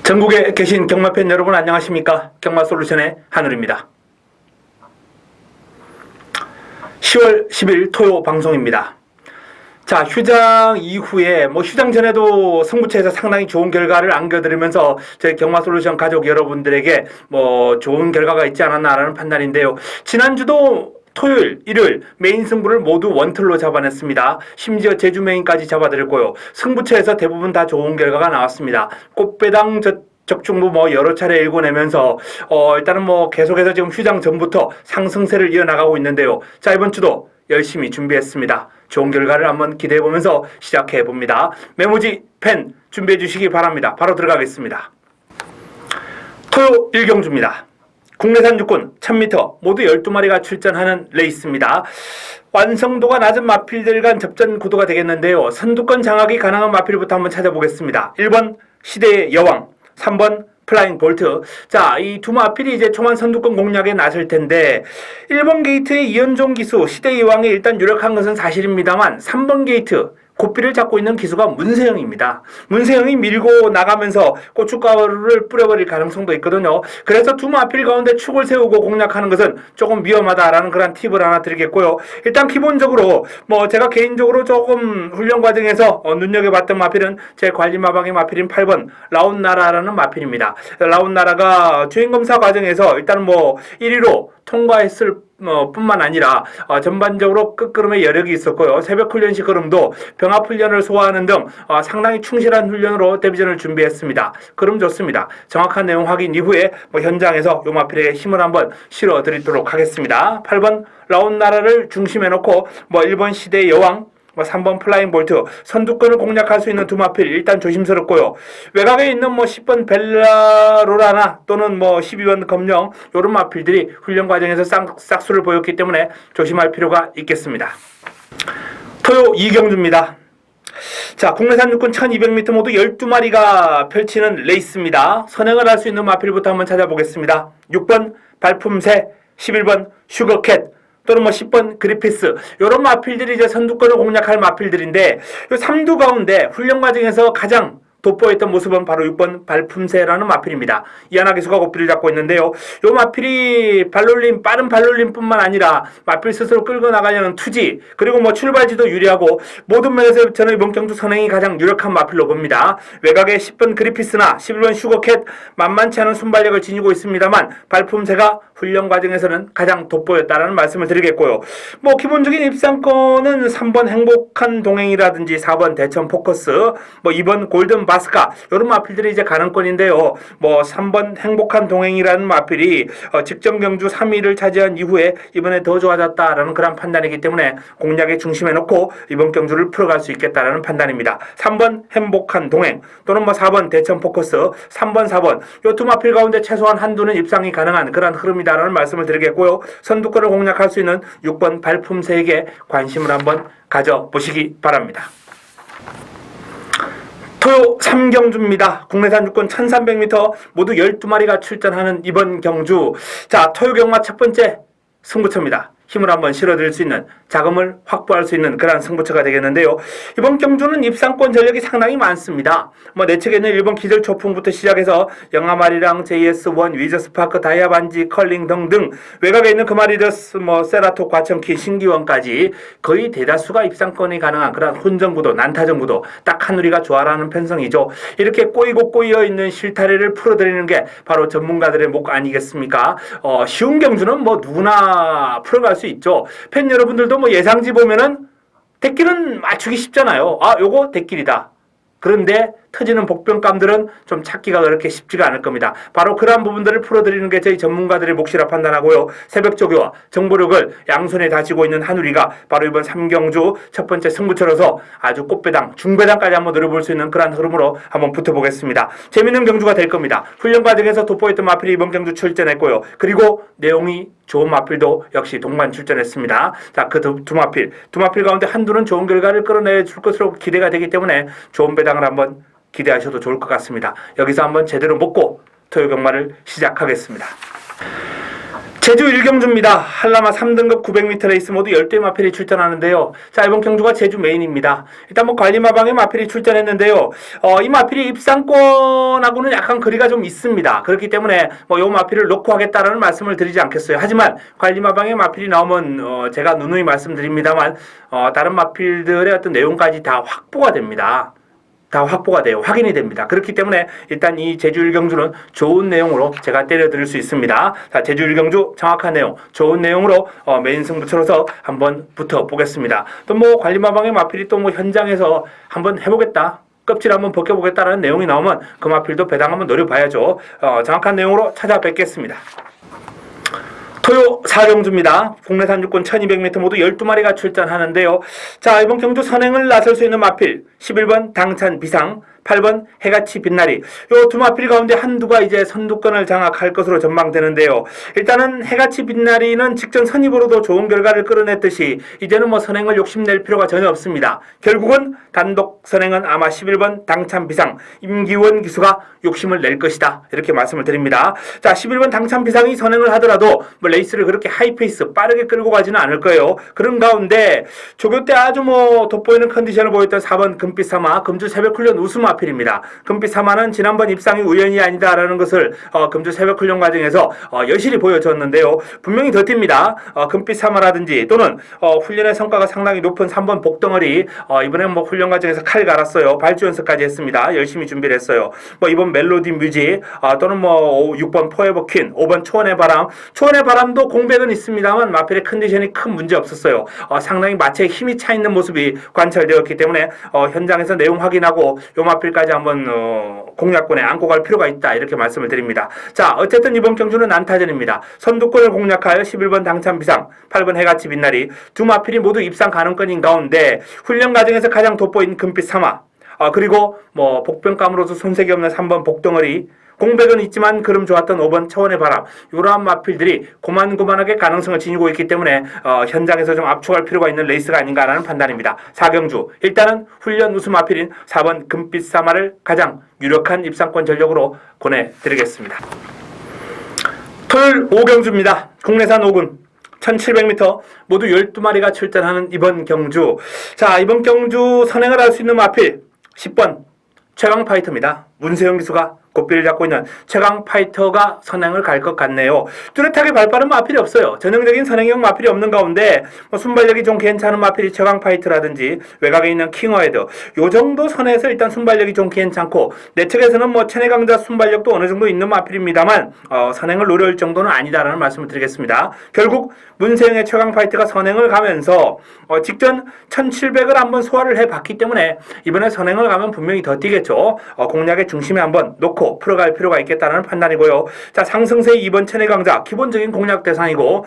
전국에 계신 경마팬 여러분 안녕하십니까? 경마솔루션의 한울입니다. 10월 10일 토요 방송입니다. 자, 휴장 이후에 휴장 전에도 승부처에서 상당히 좋은 결과를 안겨드리면서 저희 경마솔루션 가족 여러분들에게 좋은 결과가 있지 않았나라는 판단인데요. 지난주도 토요일, 일요일 메인 승부를 모두 원틀로 잡아냈습니다. 심지어 제주 메인까지 잡아드렸고요. 승부처에서 대부분 다 좋은 결과가 나왔습니다. 꽃배당 적중부 여러 차례 읽어내면서 일단은 계속해서 지금 휴장 전부터 상승세를 이어나가고 있는데요. 자, 이번 주도 열심히 준비했습니다. 좋은 결과를 한번 기대해보면서 시작해봅니다. 메모지, 펜 준비해 주시기 바랍니다. 바로 들어가겠습니다. 토요 1경주입니다. 국내산 육군 1000m 모두 12마리가 출전하는 레이스입니다. 완성도가 낮은 마필들 간 접전 구도가 되겠는데요. 선두권 장악이 가능한 마필부터 한번 찾아보겠습니다. 1번 시대의 여왕, 3번 플라잉 볼트. 자, 이 두 마필이 이제 초반 선두권 공략에 나설 텐데 1번 게이트의 이현종 기수 시대의 여왕이 일단 유력한 것은 사실입니다만 3번 게이트 고삐를 잡고 있는 기수가 문세영입니다. 문세영이 밀고 나가면서 고춧가루를 뿌려버릴 가능성도 있거든요. 그래서 두 마필 가운데 축을 세우고 공략하는 것은 조금 위험하다라는 그런 팁을 하나 드리겠고요. 일단 기본적으로 제가 개인적으로 조금 훈련 과정에서 눈여겨봤던 마필은 제 관리마방의 마필인 8번 라운나라라는 마필입니다. 라운나라가 주행검사 과정에서 일단 1위로 통과했을 뿐만 아니라 전반적으로 끝걸음에 여력이 있었고요. 새벽 훈련 시 걸음도 병합 훈련을 소화하는 등 상당히 충실한 훈련으로 데뷔전을 준비했습니다. 걸음 좋습니다. 정확한 내용 확인 이후에 현장에서 요 마필에게 힘을 한번 실어 드리도록 하겠습니다. 8번 라운나라를 중심에 놓고 1번 시대의 여왕, 3번 플라잉 볼트, 선두권을 공략할 수 있는 두 마필 일단 조심스럽고요. 외곽에 있는 10번 벨라로라나 또는 12번 검령 이런 마필들이 훈련 과정에서 싹수를 보였기 때문에 조심할 필요가 있겠습니다. 토요 2경주입니다. 자, 국내산 육군 1200m 모두 12마리가 펼치는 레이스입니다. 선행을 할 수 있는 마필부터 한번 찾아보겠습니다. 6번 발품새, 11번 슈거캣, 또는 10번 그리피스, 이런 마필들이 이제 선두권을 공략할 마필들인데, 이 3두 가운데 훈련 과정에서 가장 돋보였던 모습은 바로 6번 발품새라는 마필입니다. 이하나 기수가 고삐를 잡고 있는데요. 이 마필이 발놀림, 빠른 발놀림뿐만 아니라 마필 스스로 끌고 나가려는 투지, 그리고 출발지도 유리하고 모든 면에서 저는 이번 경주 선행이 가장 유력한 마필로 봅니다. 외곽에 10번 그리피스나 11번 슈거캣 만만치 않은 순발력을 지니고 있습니다만 발품새가 훈련 과정에서는 가장 돋보였다라는 말씀을 드리겠고요. 기본적인 입상권은 3번 행복한 동행이라든지 4번 대천 포커스, 2번 골든 바스카 이런 마필들이 이제 가능권인데요. 3번 행복한 동행이라는 마필이 직전 경주 3위를 차지한 이후에 이번에 더 좋아졌다라는 그런 판단이기 때문에 공략의 중심에 놓고 이번 경주를 풀어갈 수 있겠다라는 판단입니다. 3번 행복한 동행 또는 4번 대천 포커스, 3번 4번 이 두 마필 가운데 최소한 한두는 입상이 가능한 그런 흐름이다라는 말씀을 드리겠고요. 선두권을 공략할 수 있는 6번 발품새에게 관심을 한번 가져보시기 바랍니다. 토요 3경주입니다. 국내산 육군 1300m 모두 12마리가 출전하는 이번 경주. 자, 토요 경마 첫 번째 승부처입니다. 힘을 한번 실어드릴 수 있는, 자금을 확보할 수 있는 그런 승부처가 되겠는데요. 이번 경주는 입상권 전력이 상당히 많습니다. 내측에는 일본 기절초풍부터 시작해서 영아마리랑 JS1, 위저스파크, 다이아반지, 컬링 등등 외곽에 있는 그마리더스, 세라토, 과천키, 신기원까지 거의 대다수가 입상권이 가능한 그런 혼전구도, 난타전구도 딱 한우리가 좋아라는 편성이죠. 이렇게 꼬이고 꼬여 있는 실타래를 풀어드리는 게 바로 전문가들의 목 아니겠습니까? 쉬운 경주는 누구나 풀어갈 수 있죠. 팬 여러분들도 예상지 보면은 대길은 맞추기 쉽잖아요. 요거 대길이다. 그런데 터지는 복병감들은 좀 찾기가 그렇게 쉽지가 않을 겁니다. 바로 그러한 부분들을 풀어드리는 게 저희 전문가들의 몫이라 판단하고요. 새벽 조교와 정보력을 양손에 다지고 있는 한우리가 바로 이번 3경주 첫 번째 승부처로서 아주 꽃배당, 중배당까지 한번 노려볼 수 있는 그러한 흐름으로 한번 붙어보겠습니다. 재밌는 경주가 될 겁니다. 훈련 과정에서 돋보였던 마필이 이번 경주 출전했고요. 그리고 내용이 좋은 마필도 역시 동반 출전했습니다. 자, 그 두 마필 가운데 한두는 좋은 결과를 끌어내줄 것으로 기대가 되기 때문에 좋은 배당을 한번 기대하셔도 좋을 것 같습니다. 여기서 한번 제대로 먹고 토요 경마를 시작하겠습니다. 제주 1경주입니다. 한라마 3등급 900m 레이스 모두 10대 마필이 출전하는데요. 자, 이번 경주가 제주 메인입니다. 일단 관리마방에 마필이 출전했는데요. 이 마필이 입상권하고는 약간 거리가 좀 있습니다. 그렇기 때문에 요 마필을 놓고 하겠다라는 말씀을 드리지 않겠어요. 하지만 관리마방에 마필이 나오면 제가 누누이 말씀드립니다만 다른 마필들의 어떤 내용까지 다 확보가 됩니다. 다 확보가 돼요. 확인이 됩니다. 그렇기 때문에 일단 이 제주 1경주는 좋은 내용으로 제가 때려드릴 수 있습니다. 자, 제주 1경주 정확한 내용, 좋은 내용으로 메인 승부처로서 한번 붙어보겠습니다. 또 관리마방의 마필이 또 현장에서 한번 해보겠다, 껍질 한번 벗겨보겠다라는 내용이 나오면 그 마필도 배당 한번 노려봐야죠. 정확한 내용으로 찾아뵙겠습니다. 토요 4경주입니다. 국내산 육군 1200m 모두 12마리가 출전하는데요. 자, 이번 경주 선행을 나설 수 있는 마필 11번 당찬 비상, 8번 해같이 빛나리, 요 두 마필 가운데 한두가 이제 선두권을 장악할 것으로 전망되는데요. 일단은 해같이 빛나리는 직전 선입으로도 좋은 결과를 끌어냈듯이 이제는 선행을 욕심낼 필요가 전혀 없습니다. 결국은 단독 선행은 아마 11번 당찬 비상, 임기원 기수가 욕심을 낼 것이다, 이렇게 말씀을 드립니다. 자, 11번 당찬 비상이 선행을 하더라도 레이스를 그렇게 하이페이스 빠르게 끌고 가지는 않을 거예요. 그런 가운데 조교 때 아주 돋보이는 컨디션을 보였던 4번 금빛 사마, 금주 새벽훈련 우승 마필입니다. 금빛 사마는 지난번 입상이 우연이 아니다라는 것을 금주 새벽훈련 과정에서 여실히 보여줬는데요. 분명히 더 뜁니다. 금빛 사마라든지 또는 훈련의 성과가 상당히 높은 3번 복덩어리, 이번에 훈련 과정에서 칼 갈았어요. 발주 연습까지 했습니다. 열심히 준비를 했어요. 이번 멜로디 뮤직, 또는 6번 포에버 퀸, 5번 초원의 바람. 초원의 바람도 공백은 있습니다만 마필의 컨디션이 큰 문제 없었어요. 상당히 마체에 힘이 차 있는 모습이 관찰되었기 때문에 현장에서 내용 확인하고 요 마필까지 한번 공략권에 안고 갈 필요가 있다, 이렇게 말씀을 드립니다. 자, 어쨌든 이번 경주는 난타전입니다. 선두권을 공략하여 11번 당찬 비상, 8번 해같이 빛나리, 두 마필이 모두 입상 가능권인 가운데 훈련 과정에서 가장 돋보인 금빛 사마, 그리고 복병감으로서 손색이 없는 3번 복덩어리, 공백은 있지만 그름 좋았던 5번 차원의 바람, 이러한 마필들이 고만고만하게 가능성을 지니고 있기 때문에 현장에서 좀 압축할 필요가 있는 레이스가 아닌가라는 판단입니다. 4경주 일단은 훈련 우수 마필인 4번 금빛 사마를 가장 유력한 입상권 전력으로 보내드리겠습니다. 토요일 5경주입니다. 국내산 5군 1700m 모두 12마리가 출전하는 이번 경주. 자, 이번 경주 선행을 할 수 있는 마필 10번 최강 파이터입니다. 문세영 기수가 고삐를 잡고 있는 최강 파이터가 선행을 갈 것 같네요. 뚜렷하게 발빠른 마필이 없어요. 전형적인 선행형 마필이 없는 가운데 순발력이 좀 괜찮은 마필이 최강 파이터라든지 외곽에 있는 킹어헤드, 요 정도 선에서 일단 순발력이 좀 괜찮고 내측에서는 체내강자 순발력도 어느 정도 있는 마필입니다만 선행을 노려올 정도는 아니다라는 말씀을 드리겠습니다. 결국 문세영의 최강 파이터가 선행을 가면서 직전 1700을 한번 소화를 해봤기 때문에 이번에 선행을 가면 분명히 더 뛰겠죠. 공략의 중심에 한번 놓고 풀어갈 필요가 있겠다는 판단이고요. 자, 상승세 2번 체내강자 기본적인 공략 대상이고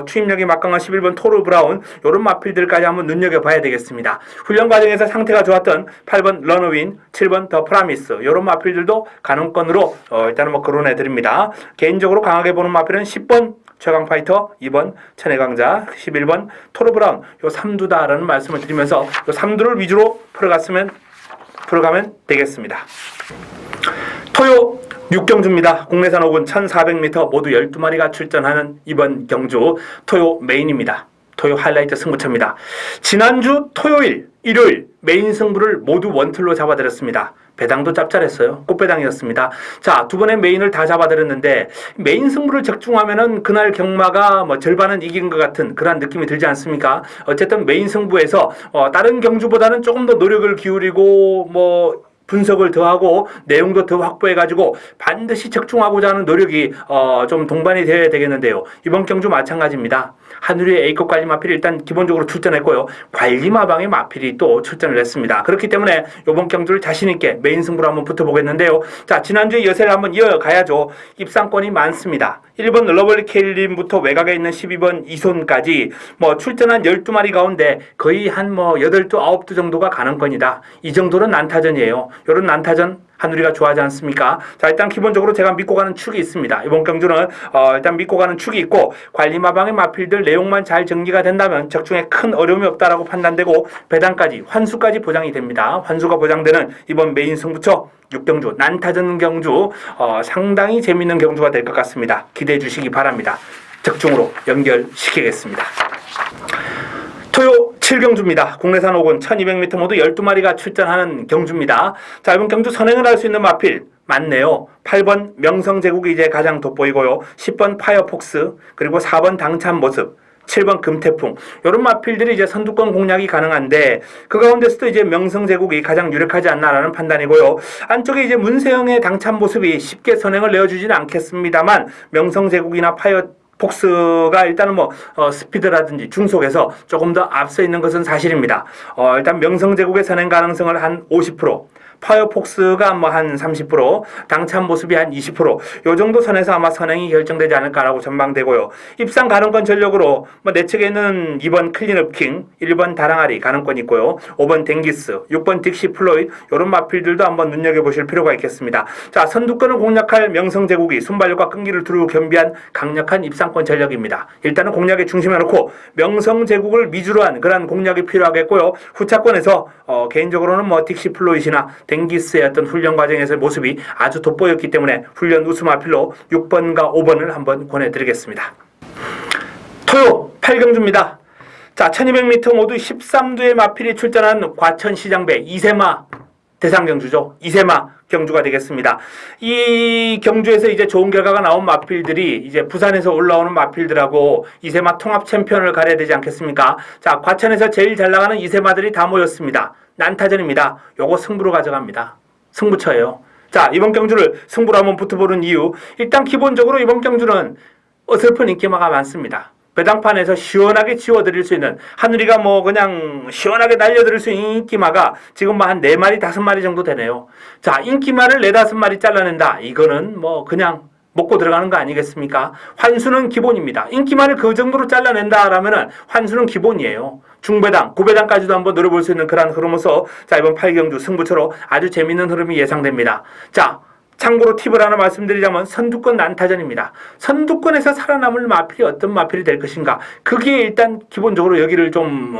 추임력이 막강한 11번 토르 브라운, 요런 마필들까지 한번 눈여겨봐야 되겠습니다. 훈련 과정에서 상태가 좋았던 8번 러너윈, 7번 더 프라미스, 요런 마필들도 가능권으로 일단은 거론해드립니다. 개인적으로 강하게 보는 마필은 10번 최강 파이터, 2번 체내강자, 11번 토르 브라운, 요 3두다라는 말씀을 드리면서 요 3두를 위주로 풀어가면 되겠습니다. 토요 6경주입니다. 국내산 5군 1400m 모두 12마리가 출전하는 이번 경주 토요 메인입니다. 토요 하이라이트 승부처입니다. 지난주 토요일, 일요일 메인 승부를 모두 원틀로 잡아드렸습니다. 배당도 짭짤했어요. 꽃배당이었습니다. 자, 두 번의 메인을 다 잡아드렸는데 메인 승부를 적중하면은 그날 경마가 절반은 이긴 것 같은 그런 느낌이 들지 않습니까? 어쨌든 메인 승부에서 다른 경주보다는 조금 더 노력을 기울이고 분석을 더하고 내용도 더 확보해가지고 반드시 적중하고자 하는 노력이 좀 동반이 되어야 되겠는데요. 이번 경주 마찬가지입니다. 하늘의 A급 관리 마필이 일단 기본적으로 출전했고요. 관리마방의 마필이 또 출전을 했습니다. 그렇기 때문에 이번 경주를 자신있게 메인 승부로 한번 붙어보겠는데요. 자, 지난주에 여세를 한번 이어가야죠. 입상권이 많습니다. 1번 러블리 케일린부터 외곽에 있는 12번 이손까지 출전한 12마리 가운데 거의 한 8두, 9두 정도가 가능권이다. 이 정도는 난타전이에요. 이런 난타전 하누리가 좋아하지 않습니까? 자, 일단 기본적으로 제가 믿고 가는 축이 있습니다. 이번 경주는 일단 믿고 가는 축이 있고 관리마방의 마필들 내용만 잘 정리가 된다면 적중에 큰 어려움이 없다라고 판단되고 배당까지, 환수까지 보장이 됩니다. 환수가 보장되는 이번 메인 승부처 6경주 난타전 경주 상당히 재밌는 경주가 될 것 같습니다. 기대해 주시기 바랍니다. 득중으로 연결시키겠습니다. 토요 7경주입니다. 국내산 5군 1200m 모두 12마리가 출전하는 경주입니다. 자, 이번 경주 선행을 할 수 있는 마필 맞네요. 8번 명성제국이 이제 가장 돋보이고요. 10번 파이어폭스, 그리고 4번 당찬 모습, 7번 금태풍, 이런 마필들이 이제 선두권 공략이 가능한데, 그 가운데서도 이제 명성제국이 가장 유력하지 않나라는 판단이고요. 안쪽에 이제 문세영의 당찬 모습이 쉽게 선행을 내어주지는 않겠습니다만, 명성제국이나 폭스가 일단은 스피드라든지 중속에서 조금 더 앞서 있는 것은 사실입니다. 일단 명성제국의 선행 가능성을 한 50%, 파이어폭스가 한 30%, 당찬 모습이 한 20%, 요 정도 선에서 아마 선행이 결정되지 않을까라고 전망되고요. 입상 가능권 전력으로 내측에는 2번 클린업킹, 1번 다랑아리 가능권 있고요. 5번 댕기스, 6번 딕시 플로이드, 요런 마필들도 한번 눈여겨보실 필요가 있겠습니다. 자, 선두권을 공략할 명성제국이 순발력과 끈기를 두루 겸비한 강력한 입상권 전력입니다. 일단은 공략의 중심에 놓고 명성제국을 위주로 한 그런 공략이 필요하겠고요. 후차권에서 개인적으로는 딕시 플로이드나 댕기스의 어떤 훈련 과정에서의 모습이 아주 돋보였기 때문에 훈련 우수 마필로 6번과 5번을 한번 권해드리겠습니다. 토요 8경주입니다. 자, 1200m 모두 13두의 마필이 출전한 과천시장배 이세마 대상경주죠. 이세마 경주가 되겠습니다. 이 경주에서 이제 좋은 결과가 나온 마필들이 이제 부산에서 올라오는 마필들하고 이세마 통합 챔피언을 가려야 되지 않겠습니까? 자, 과천에서 제일 잘 나가는 이세마들이 다 모였습니다. 난타전입니다. 요거 승부로 가져갑니다. 승부처예요. 자, 이번 경주를 승부로 한번 붙어보는 이유, 일단 기본적으로 이번 경주는 어설픈 인기마가 많습니다. 배당판에서 시원하게 지워드릴 수 있는, 하늘이가 그냥 시원하게 날려드릴 수 있는 인기마가 지금 한 4마리, 5마리 정도 되네요. 자, 인기마를 4, 5마리 잘라낸다. 이거는 그냥 먹고 들어가는 거 아니겠습니까? 환수는 기본입니다. 인기마를 그 정도로 잘라낸다라면은 환수는 기본이에요. 중배당, 구배당까지도 한번 노려볼 수 있는 그런 흐름으로서, 자, 이번 8경주 승부처로 아주 재밌는 흐름이 예상됩니다. 자, 참고로 팁을 하나 말씀드리자면 선두권 난타전입니다. 선두권에서 살아남을 마필이 어떤 마필이 될 것인가, 그게 일단 기본적으로 여기를 좀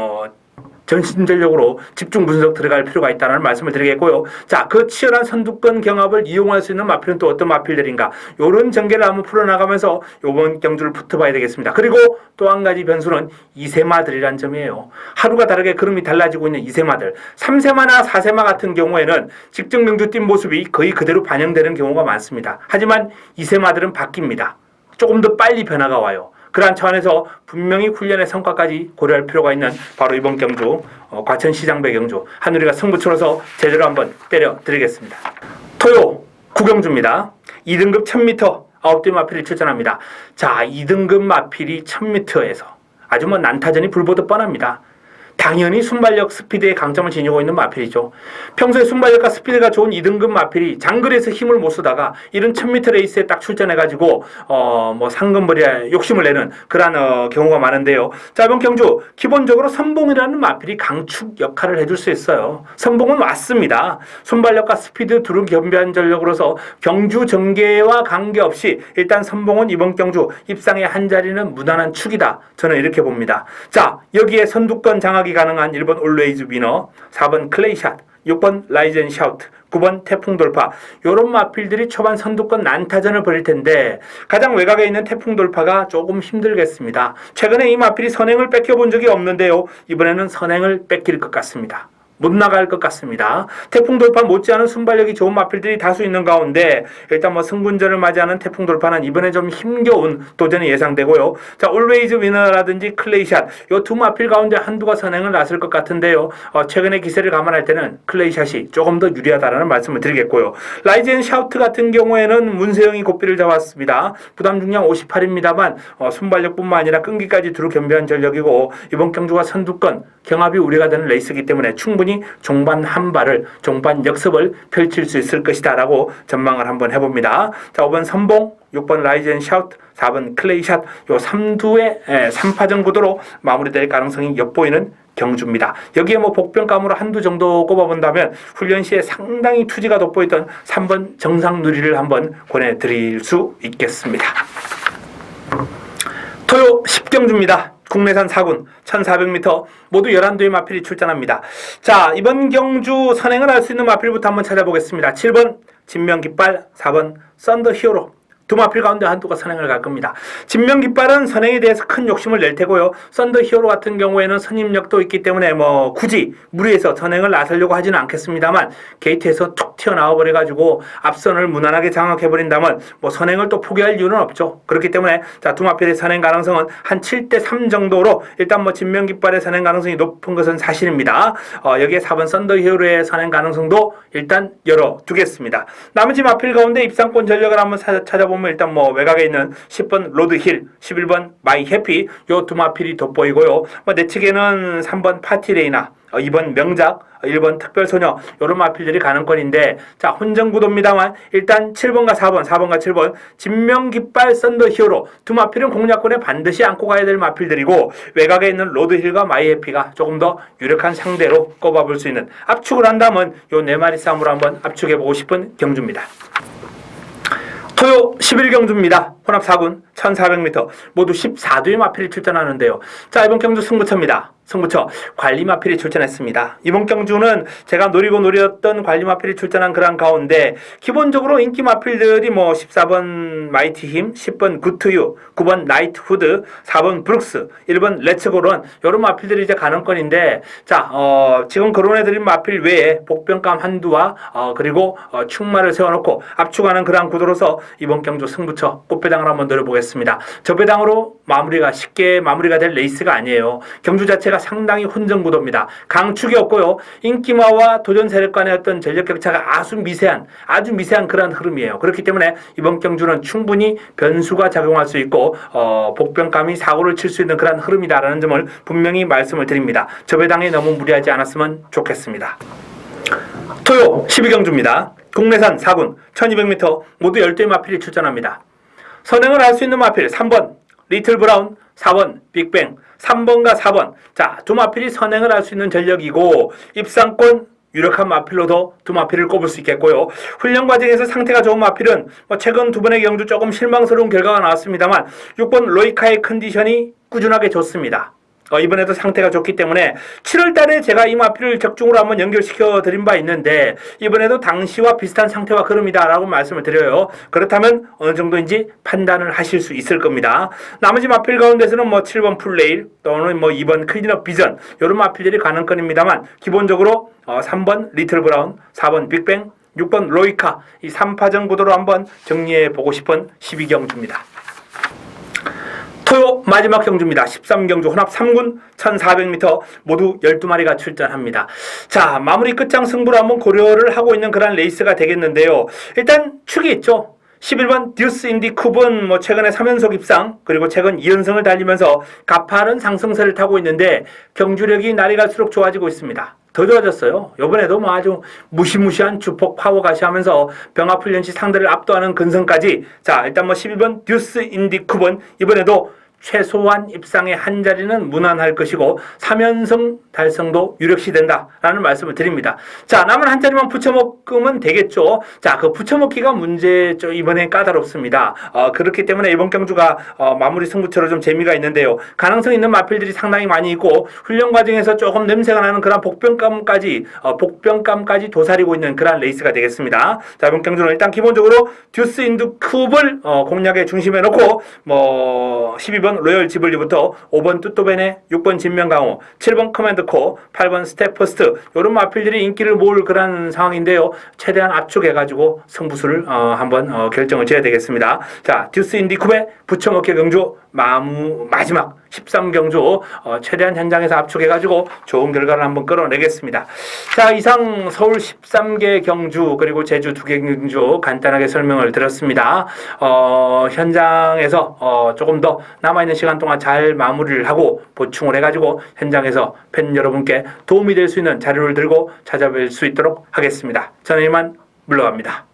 전신전력으로 집중 분석 들어갈 필요가 있다는 말씀을 드리겠고요. 자, 그 치열한 선두권 경합을 이용할 수 있는 마필은 또 어떤 마필들인가, 요런 전개를 한번 풀어나가면서 요번 경주를 붙어봐야 되겠습니다. 그리고 또 한 가지 변수는 이세마들이란 점이에요. 하루가 다르게 흐름이 달라지고 있는 이세마들, 3세마나 4세마 같은 경우에는 직전 경주 뛴 모습이 거의 그대로 반영되는 경우가 많습니다. 하지만 이세마들은 바뀝니다. 조금 더 빨리 변화가 와요. 그러한 차원에서 분명히 훈련의 성과까지 고려할 필요가 있는 바로 이번 경주, 과천시장배 경주, 하늘이가 승부처로서 제대로 한번 때려드리겠습니다. 토요 9경주입니다. 2등급 1000m 9대 마필이 출전합니다. 자, 2등급 마필이 1000m에서 아주 난타전이 불보듯 뻔합니다. 당연히 순발력, 스피드의 강점을 지니고 있는 마필이죠. 평소에 순발력과 스피드가 좋은 2등급 마필이 장거리에서 힘을 못 쓰다가 이런 1000m 레이스에 딱 출전해가지고 상금벌이에 욕심을 내는 그런 경우가 많은데요. 자, 이번 경주 기본적으로 선봉이라는 마필이 강축 역할을 해줄 수 있어요. 선봉은 왔습니다. 순발력과 스피드 두루 겸비한 전력으로서 경주 전개와 관계없이 일단 선봉은 이번 경주 입상의 한 자리는 무난한 축이다. 저는 이렇게 봅니다. 자, 여기에 선두권 장악이 가능한 1번 올웨이즈 위너, 4번 클레이샷, 6번 라이젠 샤우트, 9번 태풍 돌파, 요런 마필들이 초반 선두권 난타전을 벌일 텐데 가장 외곽에 있는 태풍 돌파가 조금 힘들겠습니다. 최근에 이 마필이 선행을 뺏겨본 적이 없는데요. 이번에는 선행을 뺏길 것 같습니다. 못 나갈 것 같습니다. 태풍 돌파 못지않은 순발력이 좋은 마필들이 다수 있는 가운데 일단 승군전을 맞이하는 태풍 돌파는 이번에 좀 힘겨운 도전이 예상되고요. 자, 올웨이즈 위너라든지 클레이샷, 요 두 마필 가운데 한두가 선행을 나설 것 같은데요. 최근의 기세를 감안할 때는 클레이샷이 조금 더 유리하다는 말씀을 드리겠고요. 라이젠 샤우트 같은 경우에는 문세영이 고삐를 잡았습니다. 부담 중량 58입니다만 순발력뿐만 아니라 끈기까지 두루 겸비한 전력이고 이번 경주가 선두권 경합이 우려가 되는 레이스이기 때문에 충분히 종반 한 발을, 종반 역습을 펼칠 수 있을 것이다 라고 전망을 한번 해봅니다. 자, 5번 선봉, 6번 라이젠 샤우트, 4번 클레이샷, 요 3두의 3파전 구도로 마무리될 가능성이 엿보이는 경주입니다. 여기에 복병감으로 한두 정도 꼽아본다면 훈련 시에 상당히 투지가 돋보였던 3번 정상누리를 한번 권해드릴 수 있겠습니다. 토요 10경주입니다. 국내산 4군 1400m 모두 11두의 마필이 출전합니다. 자, 이번 경주 선행을 할 수 있는 마필부터 한번 찾아보겠습니다. 7번 진명깃발, 4번 썬더 히어로, 두 마필 가운데 한두가 선행을 갈 겁니다. 진명깃발은 선행에 대해서 큰 욕심을 낼 테고요. 썬더 히어로 같은 경우에는 선임력도 있기 때문에 뭐 굳이 무리해서 선행을 나서려고 하지는 않겠습니다만 게이트에서 툭 튀어나와 버려가지고 앞선을 무난하게 장악해버린다면 뭐 선행을 또 포기할 이유는 없죠. 그렇기 때문에 자, 두 마필의 선행 가능성은 한 7대3 정도로 일단 뭐 진명깃발의 선행 가능성이 높은 것은 사실입니다. 여기에 4번 썬더 히어로의 선행 가능성도 일단 열어두겠습니다. 나머지 마필 가운데 입상권 전력을 한번 찾아보면 일단 뭐 외곽에 있는 10번 로드힐, 11번 마이 해피 요 두 마필이 돋보이고요. 뭐 내 측에는 3번 파티레이나, 2번 명작, 1번 특별소녀 요런 마필들이 가능권인데 자 혼전구도입니다만 일단 7번과 4번과 7번 진명깃발 썬더 히어로 두 마필은 공략권에 반드시 안고 가야 될 마필들이고 외곽에 있는 로드힐과 마이해피가 조금 더 유력한 상대로 꼽아볼 수 있는 압축을 한다면 요 네 마리 싸움으로 한번 압축해보고 싶은 경주입니다. 토요 11경주입니다. 혼합 4군 1400m 모두 14두의 마필이 출전하는데요. 자 이번 경주 승부처입니다. 승부처 관리 마필이 출전했습니다. 이번 경주는 제가 노렸던 관리 마필이 출전한 그런 가운데 기본적으로 인기 마필들이 뭐 14번 마이티 힘, 10번 굿투유, 9번 나이트 후드, 4번 브룩스, 1번 렛츠고런 이런 마필들이 이제 가능권인데 자 지금 거론해드린 마필 외에 복병감 한두와 그리고 충마를 세워놓고 압축하는 그러한 구도로서 이번 경주 승부처 꽃배당을 한번 노려보겠습니다. 저 배당으로 마무리가 쉽게 마무리가 될 레이스가 아니에요. 경주 자체가 상당히 혼전구도입니다. 강축이 없고요. 인기마와 도전 세력 간의 어떤 전력 격차가 아주 미세한 그런 흐름이에요. 그렇기 때문에 이번 경주는 충분히 변수가 작용할 수 있고 복병감이 사고를 칠 수 있는 그런 흐름이다라는 점을 분명히 말씀을 드립니다. 저 배당에 너무 무리하지 않았으면 좋겠습니다. 토요 12경주입니다. 국내산 4군 1200m 모두 12의 마필이 출전합니다. 선행을 할 수 있는 마필 3번 리틀 브라운, 4번 빅뱅, 3번과 4번 자, 두 마필이 선행을 할 수 있는 전력이고 입상권 유력한 마필로도 두 마필을 꼽을 수 있겠고요. 훈련 과정에서 상태가 좋은 마필은 뭐 최근 두 번의 경주 조금 실망스러운 결과가 나왔습니다만 6번 로이카의 컨디션이 꾸준하게 좋습니다. 이번에도 상태가 좋기 때문에 7월 달에 제가 이 마필을 적중으로 한번 연결시켜 드린 바 있는데 이번에도 당시와 비슷한 상태와 흐름이다라고 말씀을 드려요. 그렇다면 어느 정도인지 판단을 하실 수 있을 겁니다. 나머지 마필 가운데서는 뭐 7번 풀레일 또는 뭐 2번 클린업 비전 이런 마필들이 가능권입니다만 기본적으로 3번 리틀 브라운, 4번 빅뱅, 6번 로이카 이 3파전 구도로 한번 정리해 보고 싶은 12경주입니다. 토요 마지막 경주입니다. 13경주 혼합 3군 1400m 모두 12마리가 출전합니다. 자 마무리 끝장 승부를 한번 고려를 하고 있는 그런 레이스가 되겠는데요. 일단 축이 있죠. 11번 듀스 인디 쿱은 뭐 최근에 3연속 입상 그리고 최근 2연승을 달리면서 가파른 상승세를 타고 있는데 경주력이 날이 갈수록 좋아지고 있습니다. 더 좋아졌어요. 이번에도 뭐 아주 무시무시한 주폭 파워 가시하면서 병합훈련시 상대를 압도하는 근성까지 자 일단 뭐 11번 듀스 인디 쿱은 이번에도 최소한 입상의 한 자리는 무난할 것이고 3연승 달성도 유력시 된다라는 말씀을 드립니다. 자 남은 한 자리만 붙여먹으면 되겠죠. 자 그 붙여먹기가 문제죠. 이번엔 까다롭습니다. 그렇기 때문에 이번 경주가 마무리 승부처로 좀 재미가 있는데요. 가능성 있는 마필들이 상당히 많이 있고 훈련 과정에서 조금 냄새가 나는 그런 복병감까지 도사리고 있는 그런 레이스가 되겠습니다. 자 이번 경주는 일단 기본적으로 듀스 인드 쿱을 공략에 중심에 놓고 뭐 12번 로열 지블리부터 5번 뚜또벤에 6번 진명강호, 7번 커맨드코, 8번 스태퍼스트 이런 마필들이 인기를 모을 그런 상황인데요. 최대한 압축해가지고 승부수를 한번 결정을 지어야 되겠습니다. 자 듀스 인디쿱의 부처먹기 경주 마지막 13경주 최대한 현장에서 압축해가지고 좋은 결과를 한번 끌어내겠습니다. 자 이상 서울 13개 경주 그리고 제주 2개 경주 간단하게 설명을 드렸습니다. 현장에서 조금 더 남아있는 시간 동안 잘 마무리를 하고 보충을 해가지고 현장에서 팬 여러분께 도움이 될 수 있는 자료를 들고 찾아뵐 수 있도록 하겠습니다. 저는 이만 물러갑니다.